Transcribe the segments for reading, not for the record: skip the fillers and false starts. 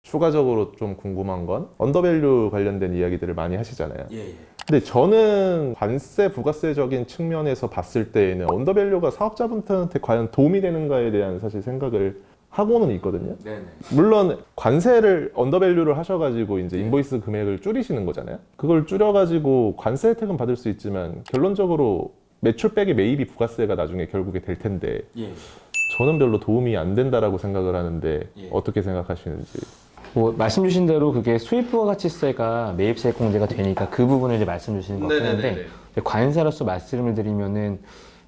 추가적으로 좀 궁금한 건 언더밸류 관련된 이야기들을 많이 하시잖아요. 예, 예. 근데 저는 관세, 부가세적인 측면에서 봤을 때에는 언더밸류가 사업자분들한테 과연 도움이 되는가에 대한 사실 생각을 하고는 있거든요. 네네. 물론 관세를 언더밸류를 하셔가지고 이제 인보이스 금액을 줄이시는 거잖아요. 그걸 줄여가지고 관세 혜택은 받을 수 있지만 결론적으로 매출 빼기 매입이 부가세가 나중에 결국에 될 텐데 예. 저는 별로 도움이 안 된다라고 생각을 하는데 예. 어떻게 생각하시는지. 뭐 말씀 주신 대로 그게 수입 부가가치세가 매입세 공제가 되니까 그 부분을 이제 말씀 주시는 것 같긴 한데 관세로서 말씀을 드리면은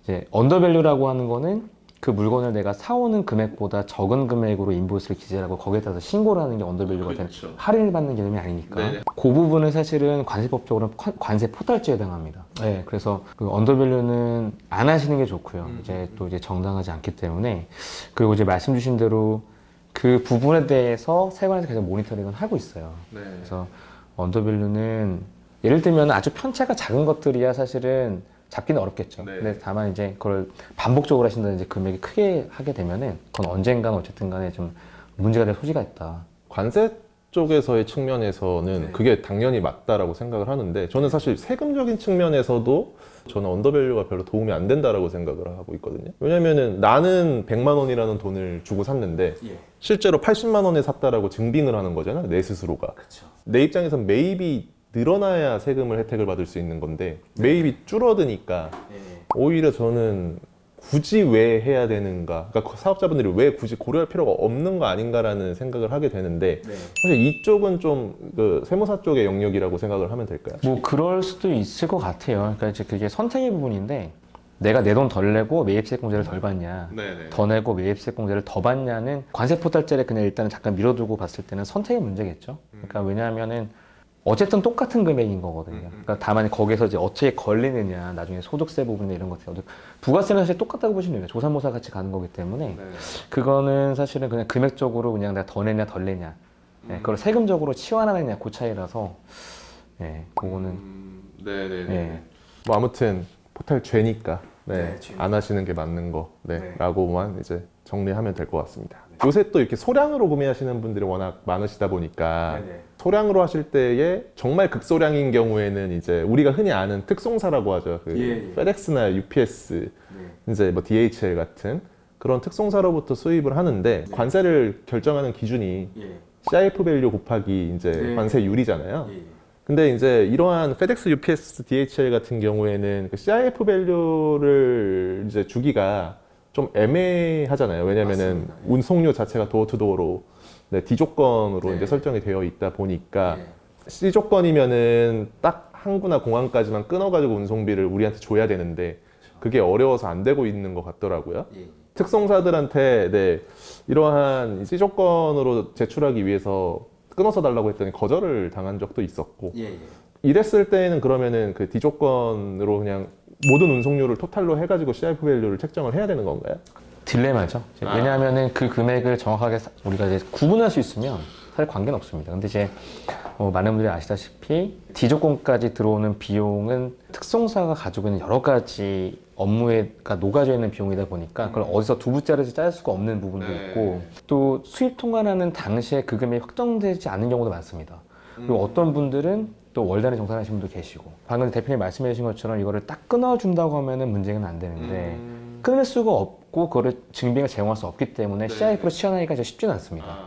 이제 언더밸류라고 하는 거는 그 물건을 내가 사오는 금액보다 적은 금액으로 인보이스를 기재하고 거기에 따라서 신고를 하는 게 언더밸류가 되는 할인을 받는 개념이 아니니까 그 부분은 사실은 관세법적으로 관세 포탈죄에 해당합니다. 네, 그래서 그 언더밸류는 안 하시는 게 좋고요. 이제 또 이제 정당하지 않기 때문에 그리고 이제 말씀 주신 대로 그 부분에 대해서 세관에서 계속 모니터링을 하고 있어요. 그래서 언더밸류는 예를 들면 아주 편차가 작은 것들이야 사실은 잡기는 어렵겠죠. 근데 다만 이제 그걸 반복적으로 하신다는 이제 금액이 크게 하게 되면은 그건 언젠가는 어쨌든 간에 좀 문제가 될 소지가 있다. 관세 쪽에서의 측면에서는 그게 당연히 맞다라고 생각을 하는데 저는 사실 세금적인 측면에서도 저는 언더밸류가 별로 도움이 안 된다라고 생각을 하고 있거든요. 왜냐면은 나는 100만 원이라는 돈을 주고 샀는데 실제로 80만 원에 샀다라고 증빙을 하는 거잖아, 내 스스로가. 그쵸. 내 입장에선 매입이 늘어나야 세금을 혜택을 받을 수 있는 건데 매입이 줄어드니까 오히려 저는 굳이 왜 해야 되는가, 그러니까 사업자분들이 왜 굳이 고려할 필요가 없는 거 아닌가라는 생각을 하게 되는데 사실 이쪽은 좀 그 세무사 쪽의 영역이라고 생각을 하면 될까요? 뭐 그럴 수도 있을 것 같아요. 그러니까 이제 그게 선택의 부분인데 내가 내 돈 덜 내고 매입세 공제를 덜 받냐, 더 내고 매입세 공제를 더 받냐는 관세 포탈죄를 그냥 일단은 잠깐 밀어두고 봤을 때는 선택의 문제겠죠. 그러니까 왜냐하면은 어쨌든 똑같은 금액인 거거든요. 그러니까 다만 거기서 이제 어떻게 걸리느냐, 나중에 소득세 부분이나 이런 것들, 부가세는 사실 똑같다고 보시면 돼요. 조삼모사 같이 가는 거기 때문에 그거는 사실은 그냥 금액적으로 그냥 내가 더 내냐 덜 내냐, 그걸 세금적으로 치환하느냐 그 차이라서, 그거는 뭐 아무튼 포탈 죄니까 죄니까. 안 하시는 게 맞는 거 라고만 이제 정리하면 될 것 같습니다. 요새 또 이렇게 소량으로 구매하시는 분들이 워낙 많으시다 보니까 소량으로 하실 때에 정말 극소량인 경우에는 이제 우리가 흔히 아는 특송사라고 하죠. 그 페덱스나 UPS, 이제 뭐 DHL 같은 그런 특송사로부터 수입을 하는데 관세를 결정하는 기준이 CIF 밸류 곱하기 이제 관세율이잖아요. 근데 이제 이러한 페덱스, UPS, DHL 같은 경우에는 그 CIF 밸류를 이제 주기가 좀 애매하잖아요. 왜냐면은 운송료 자체가 도어투도어로 D 조건으로 이제 설정이 되어 있다 보니까 C 조건이면은 딱 항구나 공항까지만 끊어가지고 운송비를 우리한테 줘야 되는데 그게 어려워서 안 되고 있는 것 같더라고요. 특송사들한테 이러한 C 조건으로 제출하기 위해서 끊어서 달라고 했더니 거절을 당한 적도 있었고 이랬을 때는 그러면은 그 D 조건으로 그냥 모든 운송료를 토탈로 해가지고 CIF 밸류를 책정을 해야 되는 건가요? 딜레마죠. 왜냐하면은 그 금액을 정확하게 우리가 이제 구분할 수 있으면 사실 관계는 없습니다. 근데 이제 많은 분들이 아시다시피 D 조건까지 들어오는 비용은 특송사가 가지고 있는 여러 가지 업무가 녹아져 있는 비용이다 보니까 그걸 어디서 두부자르지 짤 수가 없는 부분도 있고 또 수입 통관하는 당시에 그 금액이 확정되지 않은 경우도 많습니다. 그리고 어떤 분들은 또 월단위 정산하시는 분도 계시고 방금 대표님 말씀해 주신 것처럼 이거를 딱 끊어준다고 하면은 문제는 안 되는데 끊을 수가 없고 그거를 증빙을 제공할 수 없기 때문에 CIF로 치환하기가 쉽지는 않습니다.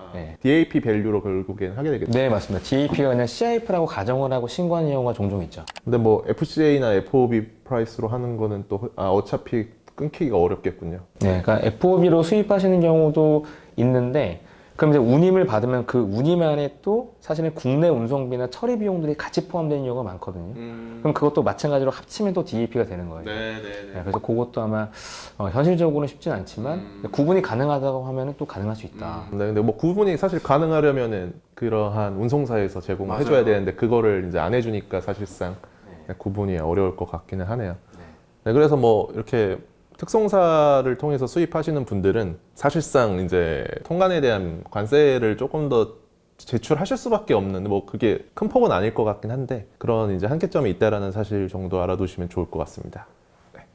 DAP 밸류로 결국엔 하게 되겠죠. 네, 맞습니다. DAP가 그냥 CIF라고 가정을 하고 신고하는 경우가 종종 있죠. 근데 뭐 FCA나 FOB 프라이스로 하는 거는 또 어차피 끊기가 어렵겠군요. 네, 그러니까 FOB로 수입하시는 경우도 있는데 그럼 이제 운임을 받으면 그 운임 안에 또 사실은 국내 운송비나 처리 비용들이 같이 포함되는 경우가 많거든요. 그럼 그것도 마찬가지로 합치면 또 DAP가 되는 거예요. 그래서 그것도 아마 현실적으로는 쉽진 않지만 구분이 가능하다고 하면 또 가능할 수 있다. 근데 뭐 구분이 사실 가능하려면은 그러한 운송사에서 제공을 해줘야 되는데 그거를 이제 안 해주니까 사실상 구분이 어려울 것 같기는 하네요. 그래서 뭐 이렇게 특송사를 통해서 수입하시는 분들은 사실상 이제 통관에 대한 관세를 조금 더 제출하실 수밖에 없는, 뭐 그게 큰 폭은 아닐 것 같긴 한데 그런 이제 한계점이 있다라는 사실 정도 알아두시면 좋을 것 같습니다. 네.